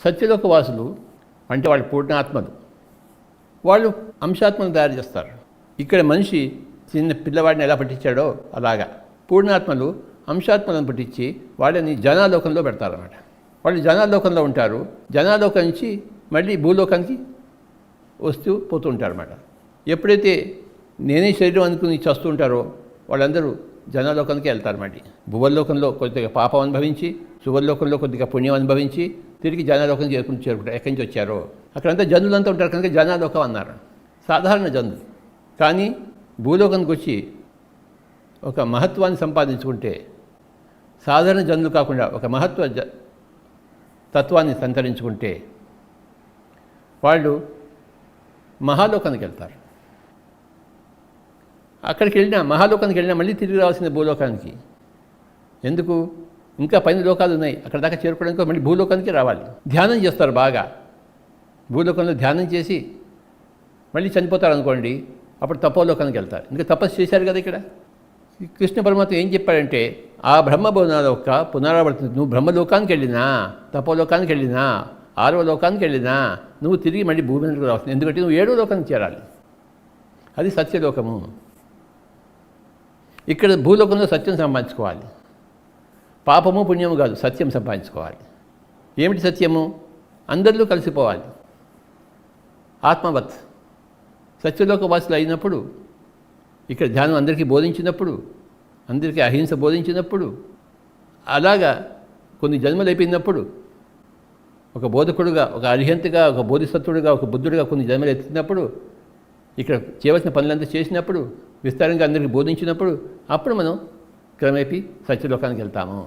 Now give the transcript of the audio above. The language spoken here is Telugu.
సత్యలోక వాసులు అంటే వాళ్ళు పూర్ణాత్మలు. వాళ్ళు అంశాత్మను తయారు చేస్తారు. ఇక్కడ మనిషి చిన్న పిల్లవాడిని ఎలా పట్టించాడో అలాగా పూర్ణాత్మలు అంశాత్మలను పట్టించి వాళ్ళని జనాలోకంలో పెడతారన్నమాట. వాళ్ళు జనాలోకంలో ఉంటారు. జనాలోకం నుంచి మళ్ళీ భూలోకానికి వస్తూ పోతూ ఉంటారన్నమాట. ఎప్పుడైతే నేనే శరీరం అనుకుని చేస్తూ ఉంటారో వాళ్ళందరూ జనాలోకానికి వెళ్తారన్నమాట. భువల్లోకంలో కొద్దిగా పాపం అనుభవించి, సువర్లోకంలో కొద్దిగా పుణ్యం అనుభవించి తిరిగి జనాలోకం చేరుకుంటారు. ఎక్కడి నుంచి వచ్చారో అక్కడంతా జనులంతా ఉంటారు కనుక జనాలోకం అన్నారు, సాధారణ జనులు. కానీ భూలోకానికి వచ్చి ఒక మహత్వాన్ని సంపాదించుకుంటే సాధారణ జనులు కాకుండా ఒక మహత్వ తత్వాన్ని సంతరించుకుంటే వాళ్ళు మహాలోకానికి వెళ్తారు. అక్కడికి వెళ్ళినా మహాలోకానికి వెళ్ళినా మళ్ళీ తిరిగి రావాల్సిన భూలోకానికి. ఎందుకు? ఇంకా పైన లోకాలు ఉన్నాయి, అక్కడ దాకా చేరుకోవడానికి మళ్ళీ భూలోకానికి రావాలి. ధ్యానం చేస్తారు బాగా. భూలోకంలో ధ్యానం చేసి మళ్ళీ చనిపోతారు అనుకోండి, అప్పుడు తపోలోకానికి వెళ్తారు. ఇంకా తపస్సు చేశారు కదా. ఇక్కడ కృష్ణ పరమాత్మ ఏం చెప్పాడంటే ఆ బ్రహ్మభవనాల యొక్క పునరావర్తన. నువ్వు బ్రహ్మలోకానికి వెళ్ళినా, తపోలోకానికి వెళ్ళినా, 6వ లోకానికి వెళ్ళినా నువ్వు తిరిగి మళ్ళీ భూమి మీదకి రావచ్చు. ఎందుకంటే నువ్వు 7వ లోకానికి చేరాలి. అది సత్యలోకము. ఇక్కడ భూలోకంలో సత్యం సంపాదించుకోవాలి. పాపము పుణ్యము కాదు, సత్యం సంపాదించుకోవాలి. ఏమిటి సత్యము? అందరిలో కలిసిపోవాలి. ఆత్మవత్ సత్యలోక వాసులు అయినప్పుడు, ఇక్కడ ధ్యానం అందరికీ బోధించినప్పుడు, అందరికీ అహింస బోధించినప్పుడు, అలాగా కొన్ని జన్మలు అయిపోయినప్పుడు ఒక బోధకుడుగా, ఒక అరిహంతగా, ఒక బోధిసత్వుడిగా, ఒక బుద్ధుడిగా కొన్ని జన్మలు ఎత్తినప్పుడు, ఇక్కడ చేయవలసిన పనులంతా చేసినప్పుడు, విస్తారంగా అందరికీ బోధించినప్పుడు, అప్పుడు మనం క్రమేపీ సత్యలోకానికి వెళ్తాము.